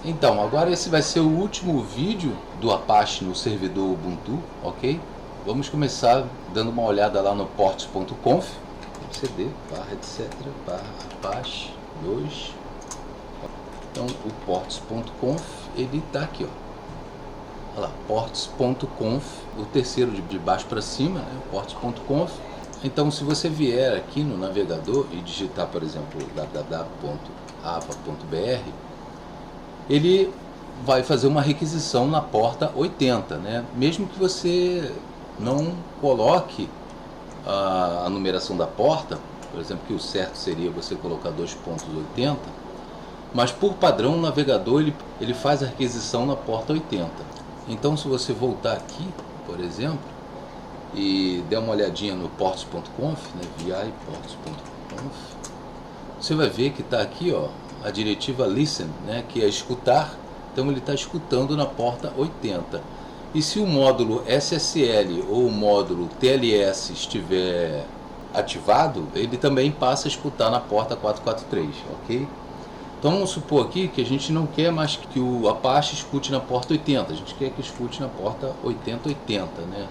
Então, agora esse vai ser o último vídeo do Apache no servidor Ubuntu, ok? Vamos começar dando uma olhada lá no ports.conf, cd, etc, apache 2. Então, o ports.conf, ele está aqui, ó. Olha lá, ports.conf, o terceiro de baixo para cima, né? Ports.conf. Então, se você vier aqui no navegador e digitar, por exemplo, www.ava.br, ele vai fazer uma requisição na porta 80, né? Mesmo que você não coloque a numeração da porta, por exemplo, que o certo seria você colocar 2.80, mas por padrão o navegador ele faz a requisição na porta 80. Então, se você voltar aqui, por exemplo, e der uma olhadinha no ports.conf, né, vi ports.conf, você vai ver que está aqui, ó, a diretiva listen, né, que é escutar. Então ele está escutando na porta 80. E se o módulo SSL ou o módulo TLS estiver ativado, ele também passa a escutar na porta 443, ok? Então vamos supor aqui que a gente não quer mais que o Apache escute na porta 80, a gente quer que escute na porta 8080, né?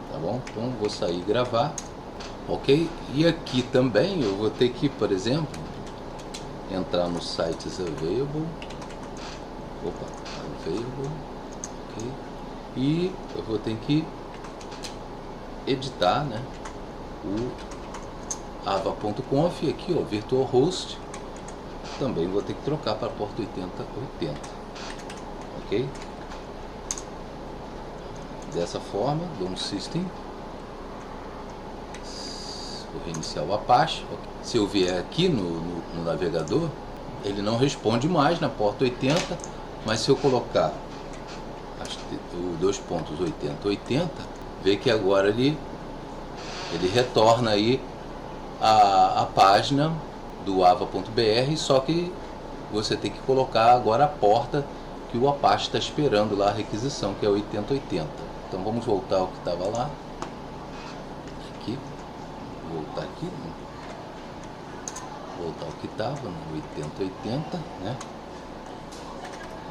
Tá bom? Então vou sair e gravar, ok? E aqui também eu vou ter que, por exemplo, entrar no sites available, ok? E eu vou ter que editar, né, o ava.conf aqui, ó, virtual host, também vou ter que trocar para a porta 8080, ok? Dessa forma, dou um system, vou reiniciar o Apache. Se eu vier aqui no navegador, ele não responde mais na porta 80, mas se eu colocar o 2.8080, vê que agora ele retorna aí a página do ava.br, só que você tem que colocar agora a porta que o Apache está esperando lá, a requisição, que é 8080. Então vamos voltar ao que estava lá, aqui, voltar aqui, voltar ao que estava no 8080, né?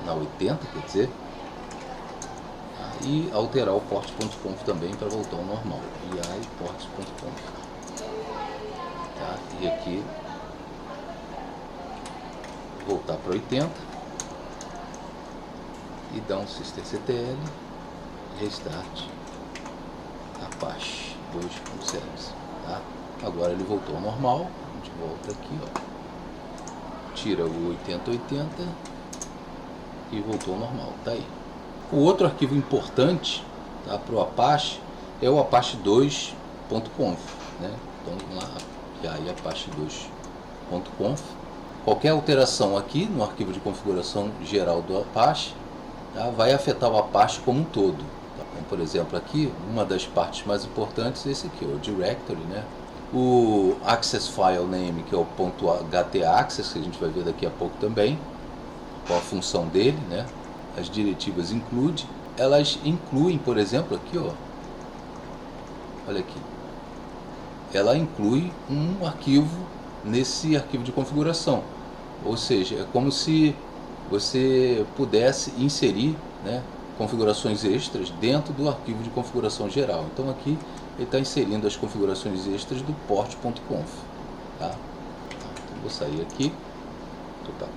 Na 80, quer dizer, e alterar o ports.conf também para voltar ao normal. VI ports.conf, tá? E aqui voltar para 80 e dar um systemctl restart Apache 2.0, tá? Agora ele voltou ao normal. A gente volta aqui, ó, tira o 8080 e voltou ao normal, tá aí. O outro arquivo importante, tá, para o Apache é o Apache 2.conf, né? Então vamos lá, e aí Apache 2.conf. Qualquer alteração aqui no arquivo de configuração geral do Apache, tá, vai afetar o Apache como um todo. Tá? Então, por exemplo, aqui uma das partes mais importantes é esse aqui, o directory, né? O access file name, que é o .htaccess, que a gente vai ver daqui a pouco também, qual a função dele, né? As diretivas include, elas incluem, por exemplo, aqui, ó, olha aqui, ela inclui um arquivo nesse arquivo de configuração, ou seja, é como se você pudesse inserir, né, configurações extras dentro do arquivo de configuração geral. Então aqui ele está inserindo as configurações extras do port.conf, tá? Então, vou sair aqui, total.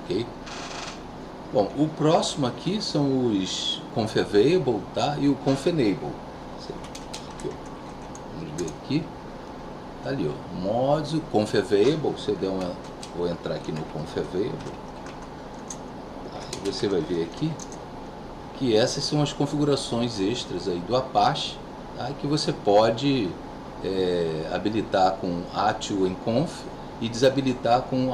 Ok? Bom, o próximo aqui são os confavailable, tá? E o confenable. Aqui, vamos ver aqui. Tá ali, ó. Mods, confavailable. Você der uma, vou entrar aqui no confavailable. Aí você vai ver aqui que essas são as configurações extras aí do Apache, tá? Que você pode habilitar com A2enconf e desabilitar com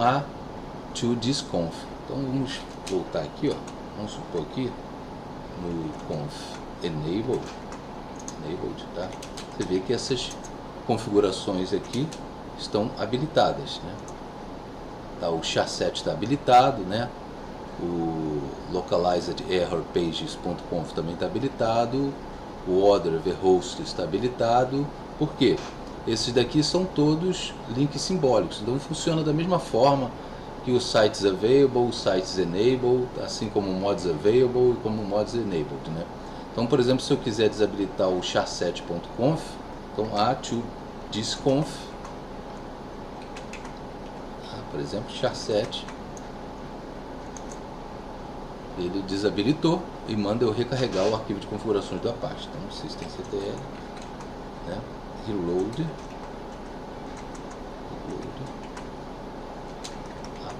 A2disconf. Então vamos voltar aqui, ó. Vamos supor aqui no conf enabled, tá? Você vê que essas configurações aqui estão habilitadas, né? Tá, o char7 está habilitado, né? O localized error pages.conf também está habilitado. O order host está habilitado. Por quê? Esses daqui são todos links simbólicos, então funciona da mesma forma que os sites available, os sites enabled, assim como mods available e como mods enabled, né? Então, por exemplo, se eu quiser desabilitar o char7.conf, então to disconf, por exemplo, char7, ele desabilitou e manda eu recarregar o arquivo de configurações do Apache. Então, systemctl, né? Reload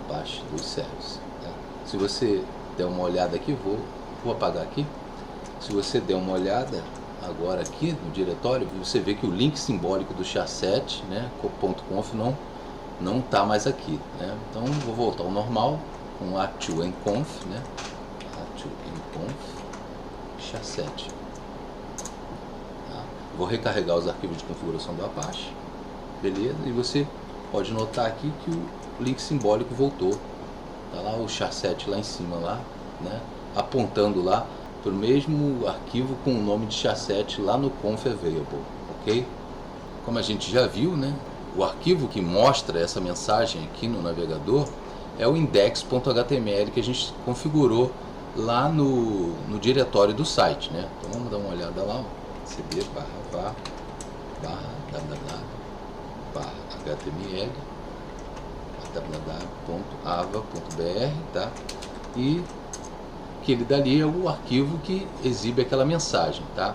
Apache 2 service, tá? Se você der uma olhada aqui, vou apagar aqui. Se você der uma olhada agora aqui no diretório, você vê que o link simbólico do char7, né, .conf não está mais aqui, né? Então vou voltar ao normal com to enconf, né? To enconf char7. Tá? Vou recarregar os arquivos de configuração do Apache, beleza? E você pode notar aqui que o link simbólico voltou. Tá lá o char7 lá em cima lá, né? Apontando lá para o mesmo arquivo com o nome de char7 lá no conf available, ok? Como a gente já viu, né? O arquivo que mostra essa mensagem aqui no navegador é o index.html que a gente configurou lá no diretório do site, né? Então vamos dar uma olhada lá, cd /var www.html www.ava.br, tá? E aquele dali é o arquivo que exibe aquela mensagem, tá?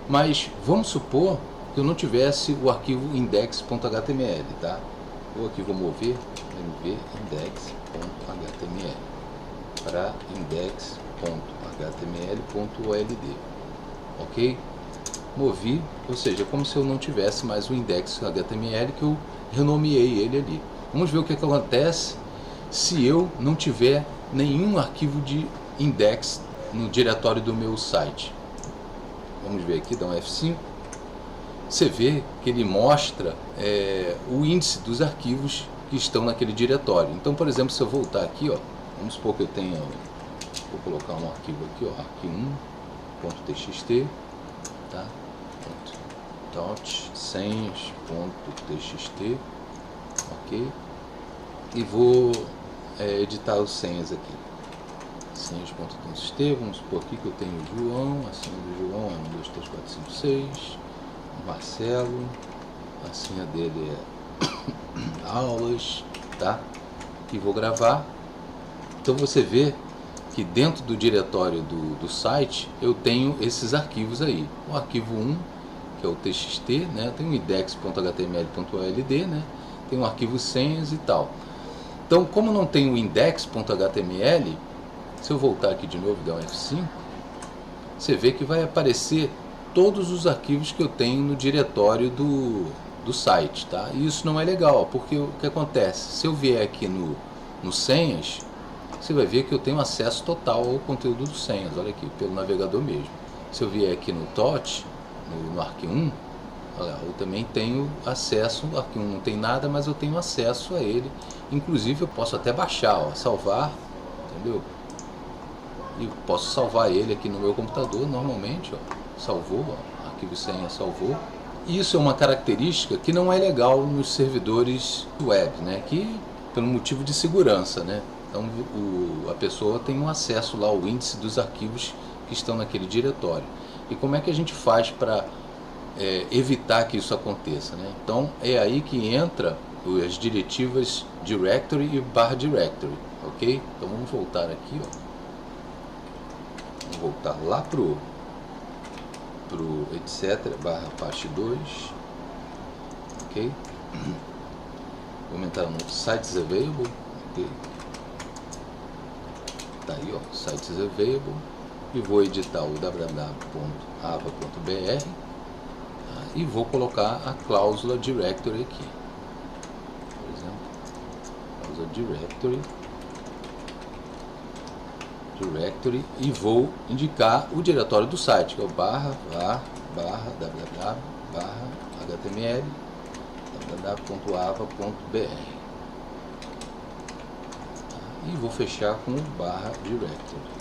Mas vamos supor que eu não tivesse o arquivo index.html, tá? Eu aqui vou mover mv index.html para index.html.old, ok? Movi, ou seja, como se eu não tivesse mais o index.html, que eu renomeei ele ali. Vamos ver o que acontece se eu não tiver nenhum arquivo de index no diretório do meu site. Vamos ver aqui, dá um F5. Você vê que ele mostra o índice dos arquivos que estão naquele diretório. Então, por exemplo, se eu voltar aqui, ó, vamos supor que eu tenha, vou colocar um arquivo aqui, ó, arqui1.txt, tá? senhas.txt, ok? E vou editar os senhas aqui. Senhas.txt, vamos supor aqui que eu tenho o João, a senha do João é 1, 2, 3, 4, 5, 6. O Marcelo, a senha dele é aulas, tá? E vou gravar. Então você vê que dentro do diretório do site eu tenho esses arquivos aí. O arquivo 1, que é o txt, né? Tem o index.html.old, né? Tem um arquivo senhas e tal. Então, como não tem o index.html, se eu voltar aqui de novo e dar um F5, você vê que vai aparecer todos os arquivos que eu tenho no diretório do site, tá? E isso não é legal, porque o que acontece? Se eu vier aqui no senhas, você vai ver que eu tenho acesso total ao conteúdo do senhas, olha aqui, pelo navegador mesmo. Se eu vier aqui no TOT, no arqui1, olha, eu também tenho acesso, o arqui1 não tem nada, mas eu tenho acesso a ele. Inclusive eu posso até baixar, ó, salvar, entendeu? E posso salvar ele aqui no meu computador normalmente, ó, salvou, ó, arquivo senha salvou. Isso é uma característica que não é legal nos servidores web, né? Que pelo motivo de segurança, né? Então a pessoa tem um acesso lá ao índice dos arquivos que estão naquele diretório. E como é que a gente faz para evitar que isso aconteça, né? Então é aí que entra as diretivas directory e /directory, ok? Então vamos voltar aqui, ó. Vamos voltar lá pro etc /apache 2, ok? Vou aumentar no sites available, ok? Tá aí, ó, sites available, e vou editar o www.ava.br, tá? E vou colocar a cláusula directory aqui, por exemplo, cláusula directory, e vou indicar o diretório do site, que é o /www/html www.ava.br, e vou fechar com o /directory.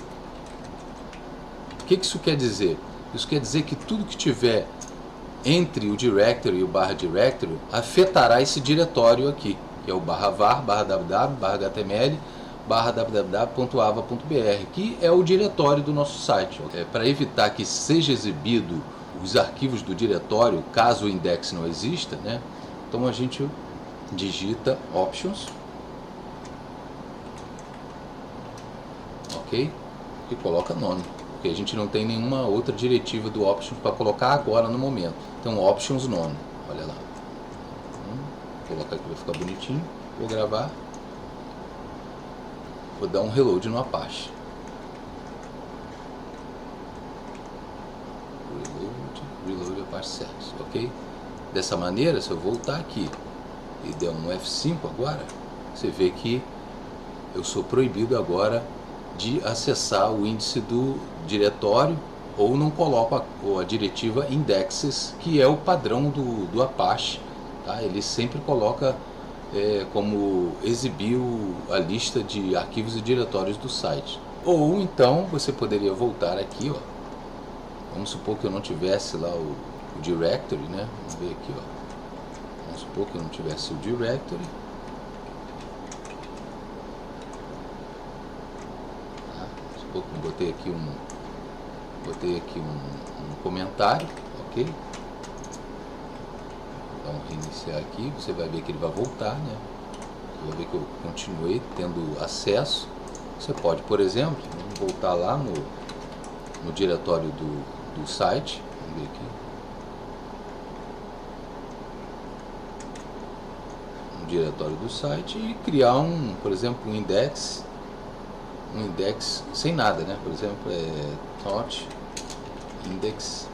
O que isso quer dizer? Isso quer dizer que tudo que tiver entre o directory e o barra directory afetará esse diretório aqui, que é o barra var, barra www, barra html, barra www.ava.br, que é o diretório do nosso site. Para evitar que seja exibido os arquivos do diretório, caso o index não exista, né? Então a gente digita options, ok? E coloca nome, porque a gente não tem nenhuma outra diretiva do options para colocar agora no momento. Então options nome, olha lá. Vou colocar aqui, vai ficar bonitinho. Vou gravar. Vou dar um reload no Apache. Reload Apache Service, ok? Dessa maneira, se eu voltar aqui e der um F5 agora, você vê que eu sou proibido agora de acessar o índice do diretório, ou não coloco a diretiva indexes, que é o padrão do Apache, tá? Ele sempre coloca como exibir a lista de arquivos e diretórios do site. Ou então você poderia voltar aqui, ó. Vamos supor que eu não tivesse lá o directory, né? Vamos ver aqui, ó. Vamos supor que eu não tivesse o directory. Tá? Vamos supor que eu botei aqui um comentário, ok? Vou dar um reiniciar aqui, você vai ver que ele vai voltar, né? Você vai ver que eu continuei tendo acesso. Você pode, por exemplo, voltar lá no diretório do site. Vamos ver aqui. No diretório do site e criar por exemplo, um index sem nada, né? Por exemplo, tot index.html.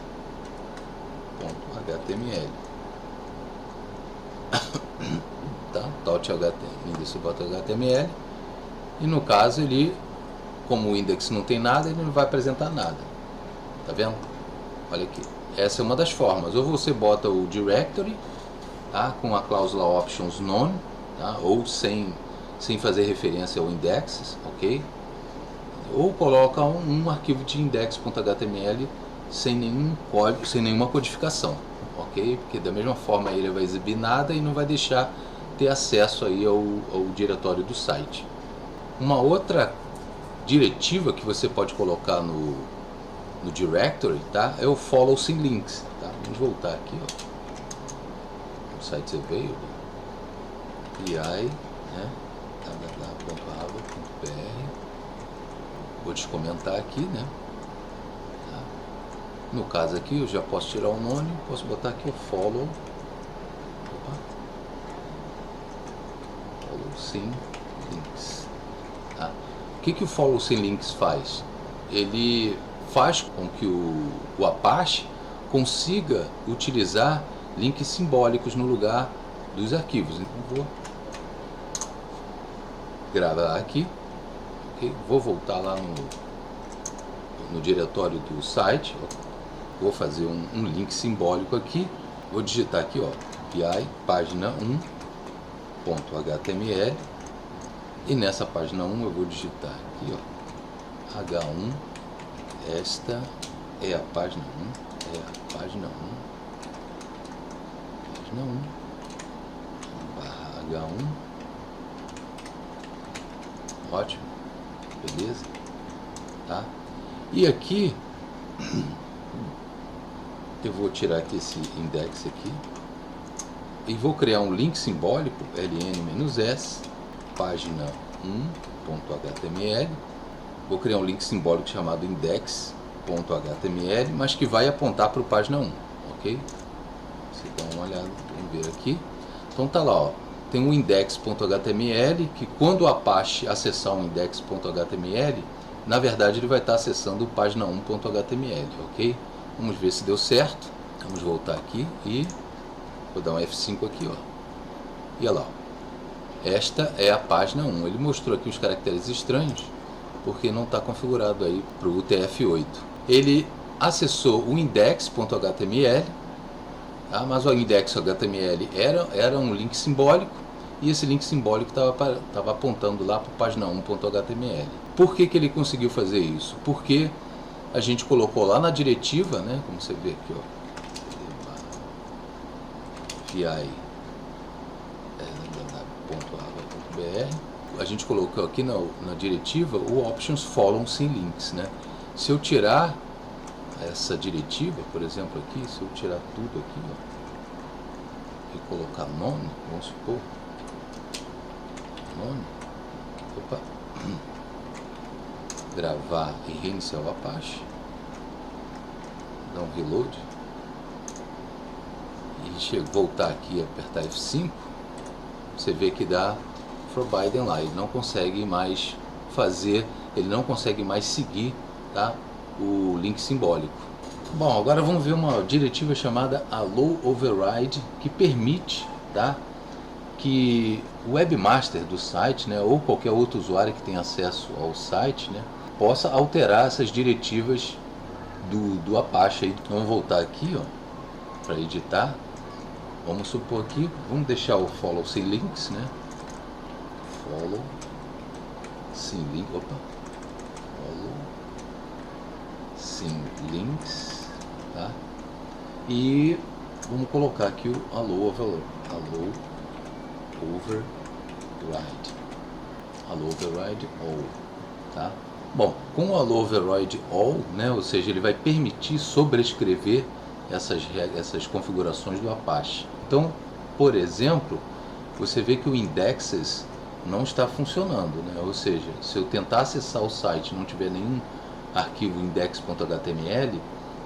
Tá? .index.html. E no caso ele, como o index não tem nada, ele não vai apresentar nada. Tá vendo? Olha aqui. Essa é uma das formas. Ou você bota o directory, tá? Com a cláusula options none, tá? Ou sem fazer referência ao indexes, ok? Ou coloca um arquivo de index.html sem nenhum código, sem nenhuma codificação, ok? Porque da mesma forma ele vai exibir nada e não vai deixar ter acesso aí ao diretório do site. Uma outra diretiva que você pode colocar no directory, tá? É o follow sem links, tá? Vamos voltar aqui, ó. O site você veio, pi, né? www.ava.br. Vou descomentar aqui, né? Tá? No caso aqui eu já posso tirar o nome, posso botar aqui o follow. Opa. Follow sem links. Tá? O que o follow sem links faz? Ele faz com que o Apache consiga utilizar links simbólicos no lugar dos arquivos. Então vou gravar aqui, okay? Vou voltar lá no diretório do site, vou fazer um link simbólico aqui, vou digitar aqui, ó, pi página 1.html, e nessa página 1 eu vou digitar aqui, ó, h1. Esta é a página 1, página 1, barra H1, ótimo, beleza, tá? E aqui, eu vou tirar aqui esse index aqui, e vou criar um link simbólico, ln-s, página 1.html, vou criar um link simbólico chamado index.html, mas que vai apontar para o página 1, ok? Você dá uma olhada, vamos ver aqui. Então tá lá, ó, tem um index.html, que quando o Apache acessar um index.html, na verdade ele vai estar acessando o página 1.html, ok? Vamos ver se deu certo. Vamos voltar aqui e vou dar um F5 aqui, ó. E olha lá, ó. Esta é a página 1. Ele mostrou aqui os caracteres estranhos, porque não está configurado aí para o UTF-8. Ele acessou o index.html, tá? Mas o index.html era um link simbólico, e esse link simbólico estava apontando lá para a página 1.html. Por que ele conseguiu fazer isso? Porque a gente colocou lá na diretiva, né, como você vê aqui, ó, vi.ava.br. A gente colocou aqui na diretiva o options follow sim links, né? Se eu tirar essa diretiva, por exemplo, aqui, se eu tirar tudo aqui, ó, e colocar nome, vamos supor, nome, opa, gravar e reiniciar o Apache, dar um reload, e voltar aqui e apertar F5, você vê que dá forbidden lá, ele não consegue mais fazer, ele não consegue mais seguir, tá, o link simbólico. Bom, agora vamos ver uma diretiva chamada allow override, que permite, tá, que o webmaster do site, né, ou qualquer outro usuário que tenha acesso ao site, né, possa alterar essas diretivas do Apache. Aí, vamos voltar aqui, ó, para editar. Vamos supor aqui, vamos deixar o follow sim links, né? Follow sim link, opa, follow sim links, tá? E vamos colocar aqui o allow override, allow override all, tá? Bom, com o allow override all, né? Ou seja, ele vai permitir sobrescrever essas configurações do Apache. Então, por exemplo, você vê que o indexes não está funcionando, né? Ou seja, se eu tentar acessar o site e não tiver nenhum arquivo index.html,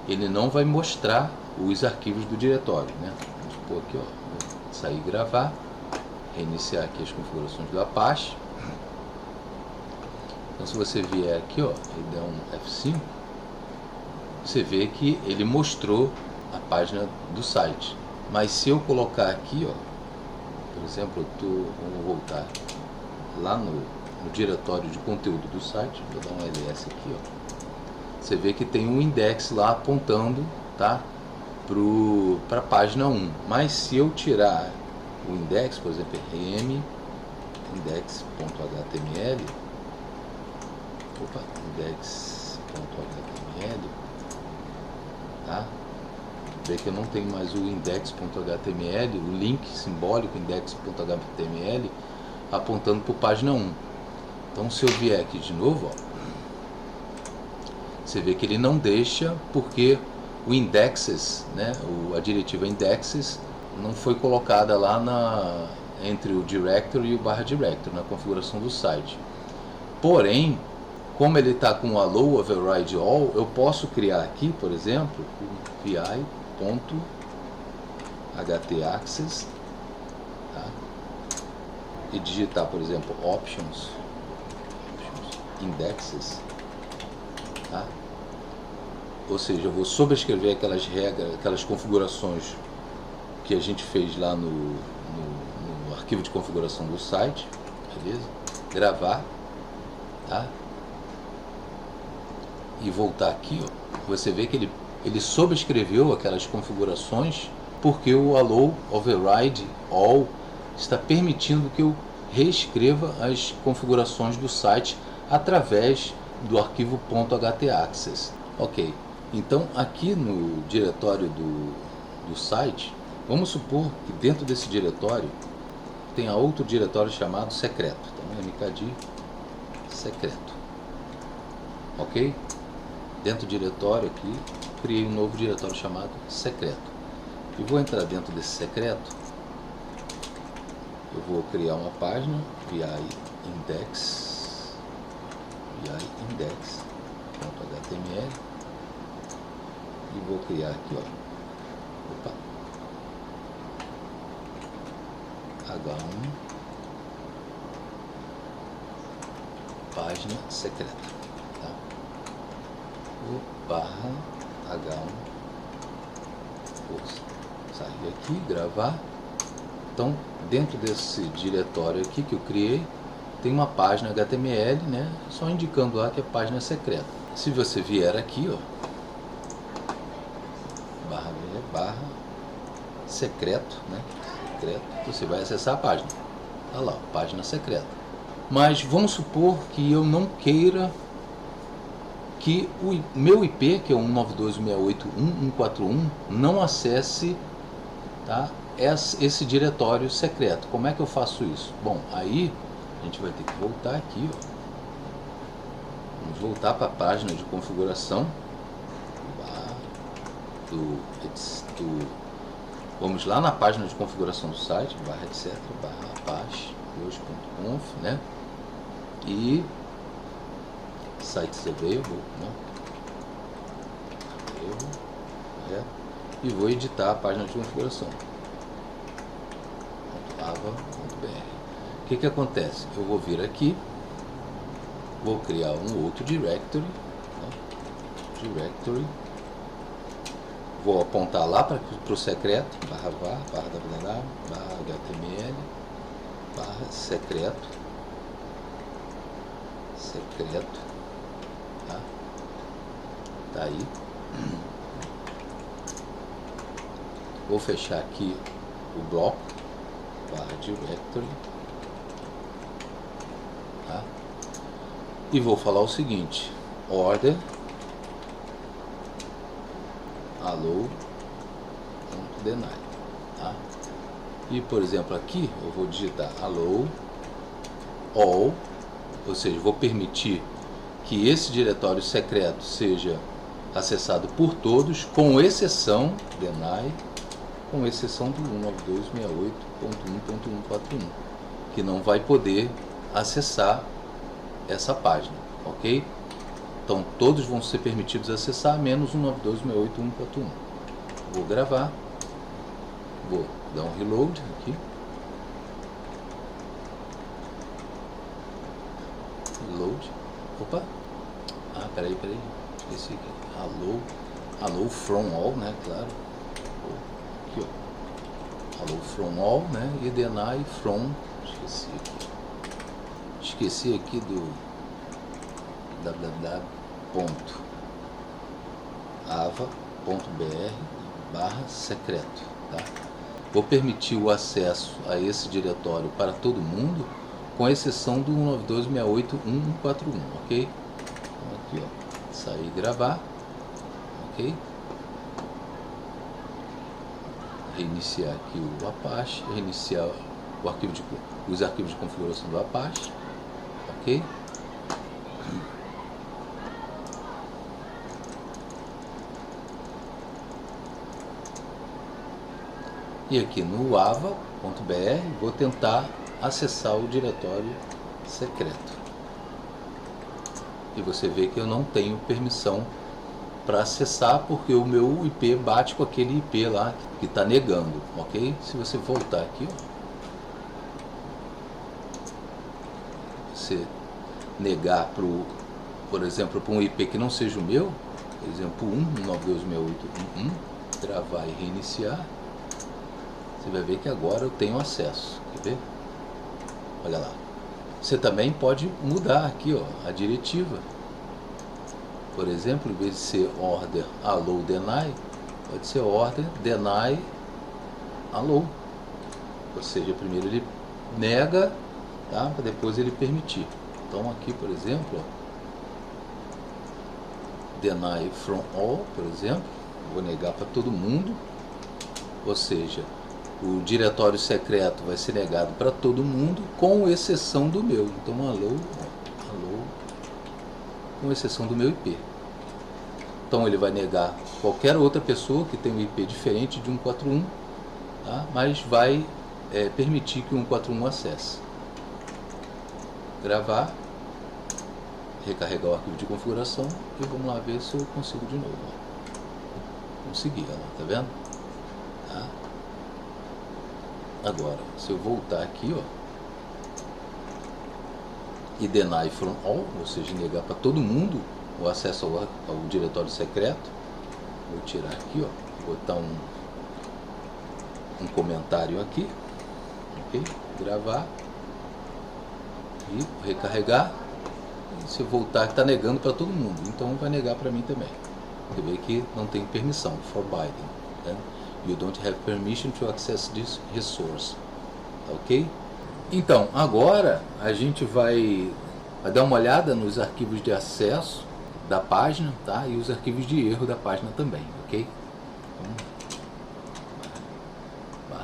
ele não vai mostrar os arquivos do diretório, né? Vamos supor aqui, ó, vou sair e gravar, reiniciar aqui as configurações do Apache. Então, se você vier aqui, ó, e der um F5, você vê que ele mostrou a página do site. Mas se eu colocar aqui, ó, por exemplo, vamos voltar lá no diretório de conteúdo do site, vou dar um ls aqui, ó, você vê que tem um index lá apontando, tá, para a página 1. Mas se eu tirar o index, por exemplo, rm index.html, index.html, tá? Vê que eu não tenho mais o index.html, o link simbólico index.html apontando para a página 1. Então, se eu vier aqui de novo, ó, você vê que ele não deixa, porque o indexes, né, a diretiva indexes não foi colocada lá entre o directory e o /directory na configuração do site. Porém, como ele está com o allow override all, eu posso criar aqui, por exemplo, o vi.htaccess, tá? E digitar, por exemplo, options indexes, tá? Ou seja, eu vou sobrescrever aquelas regras, aquelas configurações que a gente fez lá no arquivo de configuração do site, beleza? Gravar, tá? E voltar aqui, ó, você vê que ele sobrescreveu aquelas configurações, porque o allow override all está permitindo que eu reescreva as configurações do site através do arquivo .htaccess. Ok, então aqui no diretório do site, vamos supor que dentro desse diretório tenha outro diretório chamado secreto. Então, mkd secreto. Ok? Dentro do diretório aqui, criei um novo diretório chamado secreto. E vou entrar dentro desse secreto. Eu vou criar uma página, vi.index.html, e vou criar aqui, ó, H1 página secreta, tá? O barra H1, vou sair aqui, gravar. Então, dentro desse diretório aqui que eu criei, tem uma página HTML, né? Só indicando lá que é página secreta. Se você vier aqui, ó, barra secreto, né? Secreto, você vai acessar a página. Tá lá, página secreta. Mas vamos supor que eu não queira que o meu IP, que é 192.168.1.141, não acesse, tá, esse diretório secreto. Como é que eu faço isso? Bom, aí a gente vai ter que voltar aqui, ó. Vamos voltar para a página de configuração vamos lá na página de configuração do site, etc, apache 2.conf, né? E sites available, né? E vou editar a página de configuração .ava.br. O que acontece? Eu vou vir aqui, vou criar um outro directory, né? Vou apontar lá para o secreto, /var, /www, /html, /secreto, tá aí. Vou fechar aqui o bloco, /directory, tá? E vou falar o seguinte, order allow.deny, tá? E por exemplo aqui eu vou digitar allow all, ou seja, vou permitir que esse diretório secreto seja acessado por todos, com exceção deny, com exceção do 192.68.1.141, que não vai poder acessar essa página, ok? Então todos vão ser permitidos acessar, menos 192.68.1.141. Vou gravar, vou dar um reload aqui. Reload. Opa! Ah, peraí, esqueci aqui. Allow from all, né? Claro. Aqui, ó. Allow from all, né? E deny from. Esqueci aqui do www.ava.br/secreto, tá? Vou permitir o acesso a esse diretório para todo mundo, com exceção do 192.68.1.141, ok? Então aqui, ó, sair e gravar, ok? Reiniciar aqui o Apache, reiniciar os arquivos de configuração do Apache, ok? E aqui no ava.br vou tentar acessar o diretório secreto. E você vê que eu não tenho permissão para acessar, porque o meu IP bate com aquele IP lá que está negando, ok? Se você voltar aqui, ó, você negar por exemplo, para um IP que não seja o meu, por exemplo 192.68.1.1, gravar e reiniciar, você vai ver que agora eu tenho acesso. Quer ver? Olha lá. Você também pode mudar aqui, ó, a diretiva. Por exemplo, em vez de ser order allow deny, pode ser order deny allow. Ou seja, primeiro ele nega, tá, para depois ele permitir. Então aqui, por exemplo, ó, deny from all, por exemplo, vou negar para todo mundo. Ou seja, o diretório secreto vai ser negado para todo mundo, com exceção do meu. Então allow, com exceção do meu IP. Então ele vai negar qualquer outra pessoa que tenha um IP diferente de 141, tá? Mas vai permitir que o 141 acesse. Gravar, recarregar o arquivo de configuração e vamos lá ver se eu consigo de novo. Ó. Consegui, ó, tá vendo? Tá? Agora, se eu voltar aqui, ó, e deny from all, ou seja, negar para todo mundo o acesso ao diretório secreto, vou tirar aqui, ó, botar um comentário aqui, ok? Gravar e recarregar. E se eu voltar, está negando para todo mundo, então vai negar para mim também. Você vê que não tem permissão, forbidden, né? You don't have permission to access this resource, ok? Então, agora a gente vai dar uma olhada nos arquivos de acesso da página, tá? E os arquivos de erro da página também, ok? Então,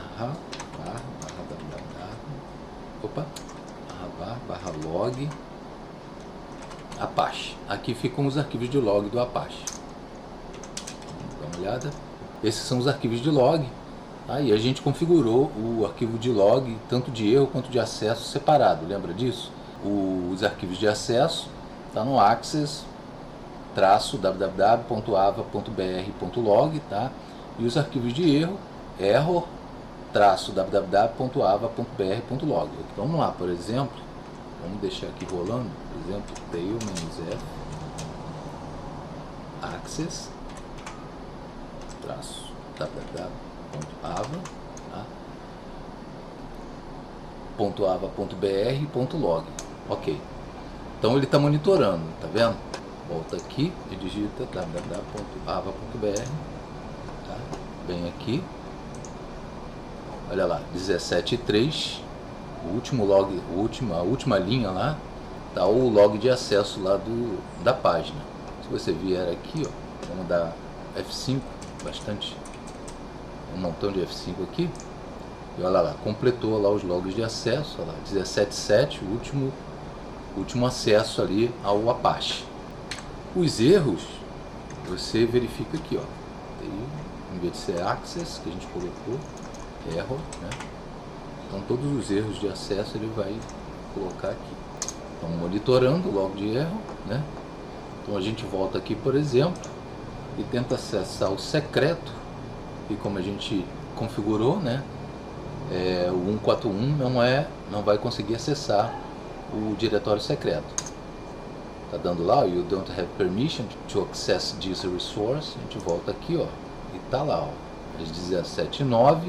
log Apache. Aqui ficam os arquivos de log do Apache. Dá uma olhada. Esses são os arquivos de log. Aí a gente configurou o arquivo de log, tanto de erro quanto de acesso, separado. Lembra disso? Os arquivos de acesso tá no access-www.ava.br.log, tá? E os arquivos de erro, error-www.ava.br.log. Vamos lá, por exemplo, vamos deixar aqui rolando, por exemplo, tail-f access-ava.ava.br.log. Ok. Então ele está monitorando, tá vendo? Volta aqui e digita www.ava.br, tá? Vem aqui, olha lá, 17.3, o último log, a última linha lá, tá o log de acesso lá da página. Se você vier aqui, ó, vamos dar F5, bastante, um montão de F5 aqui, e olha lá, completou lá os logs de acesso, olha lá, 17.7, o último acesso ali ao Apache. Os erros, você verifica aqui, ó, em vez de ser access, que a gente colocou, error, né? Então todos os erros de acesso ele vai colocar aqui. Então monitorando o log de erro, né? Então a gente volta aqui, por exemplo, e tenta acessar o secreto, e como a gente configurou, né? O 141 não vai conseguir acessar o diretório secreto. Tá dando lá, you don't have permission to access this resource. A gente volta aqui, ó, e tá lá, ó, às 17h09.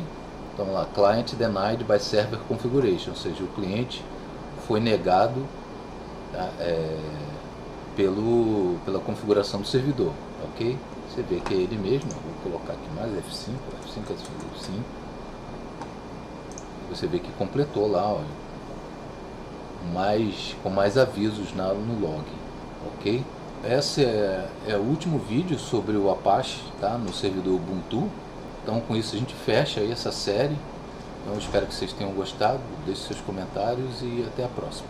Então lá, client denied by server configuration, ou seja, o cliente foi negado, tá, pela configuração do servidor, ok? Você vê que é ele mesmo. Vou colocar aqui mais F5, F5. Você vê que completou lá, ó, com mais avisos no log, ok? Esse é o último vídeo sobre o Apache, tá, no servidor Ubuntu. Então com isso a gente fecha aí essa série. Então eu espero que vocês tenham gostado, deixe seus comentários e até a próxima.